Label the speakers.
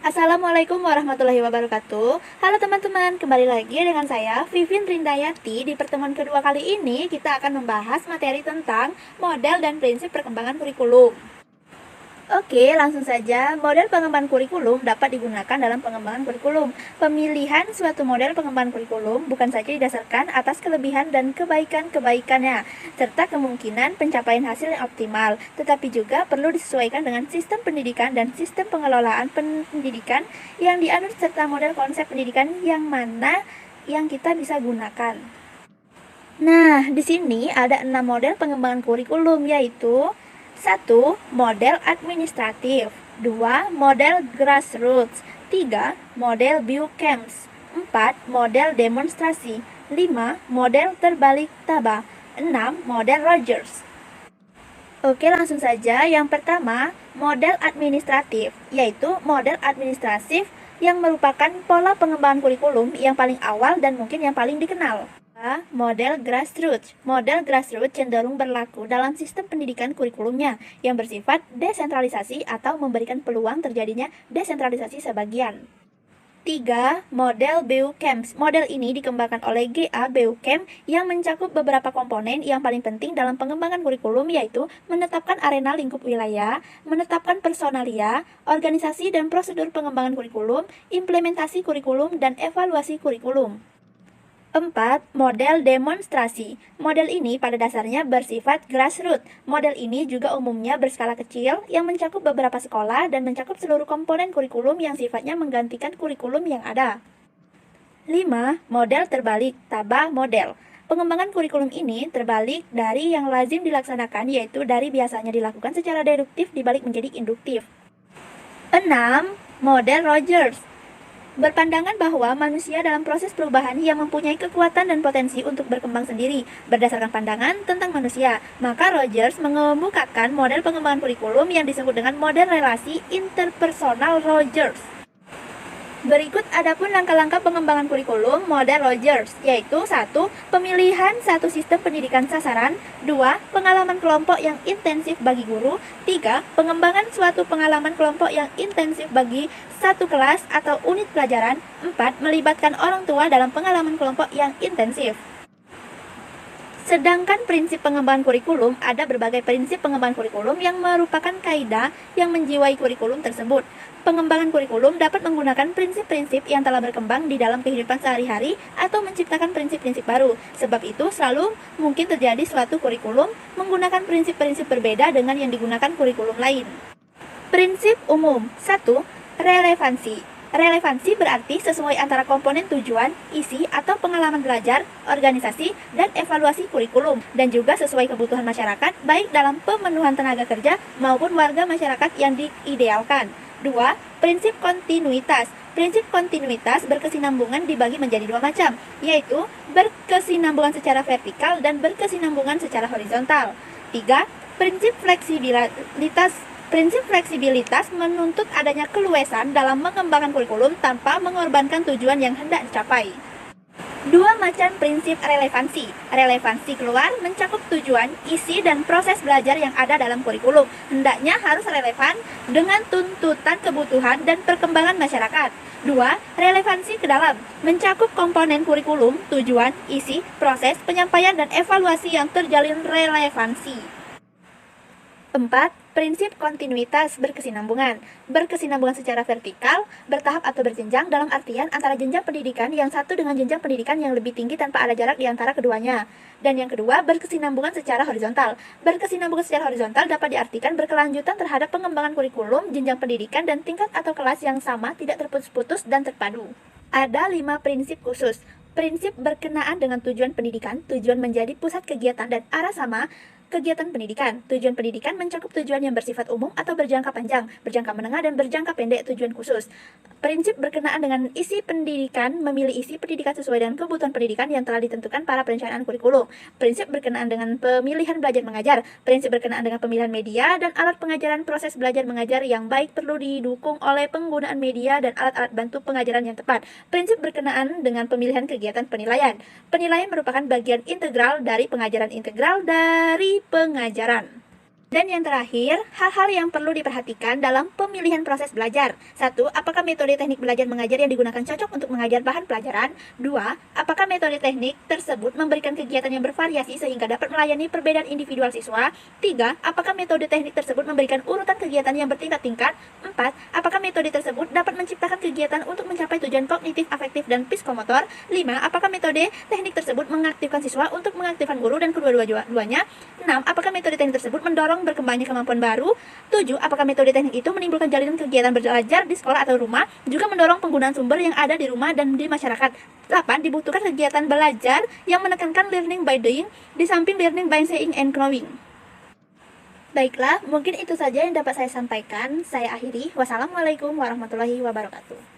Speaker 1: Assalamualaikum warahmatullahi wabarakatuh. Halo teman-teman, kembali lagi dengan saya Vivin Rindayati. Di pertemuan kedua kali ini kita akan membahas materi tentang model dan prinsip perkembangan kurikulum. Oke, langsung saja. Model pengembangan kurikulum dapat digunakan dalam pengembangan kurikulum. Pemilihan suatu model pengembangan kurikulum bukan saja didasarkan atas kelebihan dan kebaikan-kebaikannya, serta kemungkinan pencapaian hasil yang optimal, tetapi juga perlu disesuaikan dengan sistem pendidikan dan sistem pengelolaan pendidikan yang dianut serta model konsep pendidikan yang mana yang kita bisa gunakan. Nah, di sini ada 6 model pengembangan kurikulum, yaitu 1. Model administratif. 2. Model grassroots. 3. Model biocamps. 4. Model demonstrasi. 5. Model terbalik tabah. 6. Model Rogers. Oke, langsung saja. Yang pertama, model administratif, yaitu model administratif yang merupakan pola pengembangan kurikulum yang paling awal dan mungkin yang paling dikenal. Model grassroots. Model grassroots cenderung berlaku dalam sistem pendidikan kurikulumnya yang bersifat desentralisasi atau memberikan peluang terjadinya desentralisasi sebagian. 3. Model BUCamps. Model ini dikembangkan oleh GA BUCamp yang mencakup beberapa komponen yang paling penting dalam pengembangan kurikulum, yaitu menetapkan arena lingkup wilayah, menetapkan personalia, organisasi dan prosedur pengembangan kurikulum, implementasi kurikulum, dan evaluasi kurikulum. 4. Model demonstrasi. Model ini pada dasarnya bersifat grassroots. Model ini juga umumnya berskala kecil yang mencakup beberapa sekolah dan mencakup seluruh komponen kurikulum yang sifatnya menggantikan kurikulum yang ada. 5. Model terbalik, tabah model. Pengembangan kurikulum ini terbalik dari yang lazim dilaksanakan, yaitu dari biasanya dilakukan secara deduktif dibalik menjadi induktif. 6. Model Rogers. Berpandangan bahwa manusia dalam proses perubahan yang mempunyai kekuatan dan potensi untuk berkembang sendiri berdasarkan pandangan tentang manusia. Maka Rogers mengemukakan model pengembangan kurikulum yang disebut dengan model relasi interpersonal Rogers. Berikut adapun langkah-langkah pengembangan kurikulum model Rogers, yaitu 1. Pemilihan satu sistem pendidikan sasaran. 2. Pengalaman kelompok yang intensif bagi guru. 3. Pengembangan suatu pengalaman kelompok yang intensif bagi satu kelas atau unit pelajaran. 4. Melibatkan orang tua dalam pengalaman kelompok yang intensif. Sedangkan prinsip pengembangan kurikulum, ada berbagai prinsip pengembangan kurikulum yang merupakan kaidah yang menjiwai kurikulum tersebut. Pengembangan kurikulum dapat menggunakan prinsip-prinsip yang telah berkembang di dalam kehidupan sehari-hari atau menciptakan prinsip-prinsip baru. Sebab itu, selalu mungkin terjadi suatu kurikulum menggunakan prinsip-prinsip berbeda dengan yang digunakan kurikulum lain. Prinsip umum. 1. Relevansi. Relevansi berarti sesuai antara komponen tujuan, isi, atau pengalaman belajar, organisasi, dan evaluasi kurikulum, dan juga sesuai kebutuhan masyarakat, baik dalam pemenuhan tenaga kerja maupun warga masyarakat yang diidealkan. 2. Prinsip kontinuitas. Prinsip kontinuitas berkesinambungan dibagi menjadi dua macam, yaitu berkesinambungan secara vertikal dan berkesinambungan secara horizontal. 3. Prinsip fleksibilitas. Prinsip fleksibilitas menuntut adanya keluasan dalam mengembangkan kurikulum tanpa mengorbankan tujuan yang hendak dicapai. Dua macam prinsip relevansi. Relevansi keluar mencakup tujuan, isi, dan proses belajar yang ada dalam kurikulum. Hendaknya harus relevan dengan tuntutan kebutuhan dan perkembangan masyarakat. 2. Relevansi ke dalam mencakup komponen kurikulum, tujuan, isi, proses, penyampaian, dan evaluasi yang terjalin relevansi. 4. Prinsip kontinuitas berkesinambungan. Berkesinambungan secara vertikal, bertahap atau berjenjang dalam artian antara jenjang pendidikan yang satu dengan jenjang pendidikan yang lebih tinggi tanpa ada jarak di antara keduanya. Dan yang kedua, berkesinambungan secara horizontal. Berkesinambungan secara horizontal dapat diartikan berkelanjutan terhadap pengembangan kurikulum, jenjang pendidikan, dan tingkat atau kelas yang sama, tidak terputus-putus dan terpadu. Ada 5 prinsip khusus. Prinsip berkenaan dengan tujuan pendidikan, tujuan menjadi pusat kegiatan dan arah sama kegiatan pendidikan. Tujuan pendidikan mencakup tujuan yang bersifat umum atau berjangka panjang, berjangka menengah, dan berjangka pendek tujuan khusus. Prinsip berkenaan dengan isi pendidikan, memilih isi pendidikan sesuai dengan kebutuhan pendidikan yang telah ditentukan para perencanaan kurikulum. Prinsip berkenaan dengan pemilihan belajar mengajar. Prinsip berkenaan dengan pemilihan media dan alat pengajaran. Proses belajar mengajar yang baik perlu didukung oleh penggunaan media dan alat-alat bantu pengajaran yang tepat. Prinsip berkenaan dengan pemilihan kegiatan penilaian. Penilaian merupakan bagian integral dari pengajaran integral dari pengajaran. Dan yang terakhir, hal-hal yang perlu diperhatikan dalam pemilihan proses belajar. 1. Apakah metode teknik belajar mengajar yang digunakan cocok untuk mengajar bahan pelajaran? 2. Apakah metode teknik tersebut memberikan kegiatan yang bervariasi sehingga dapat melayani perbedaan individual siswa? 3. Apakah metode teknik tersebut memberikan urutan kegiatan yang bertingkat-tingkat? 4. Apakah metode tersebut dapat menciptakan kegiatan untuk mencapai tujuan kognitif, afektif, dan psikomotor? 5. Apakah metode teknik tersebut mengaktifkan siswa untuk mengaktifkan guru dan kedua-duanya? 6. Apakah metode teknik tersebut mendorong berkembangnya kemampuan baru? 7. Apakah metode teknik itu menimbulkan jalinan kegiatan belajar di sekolah atau rumah, juga mendorong penggunaan sumber yang ada di rumah dan di masyarakat? 8. Dibutuhkan kegiatan belajar yang menekankan learning by doing di samping learning by seeing and knowing. Baiklah, mungkin itu saja yang dapat saya sampaikan. Saya akhiri. Wassalamualaikum warahmatullahi wabarakatuh.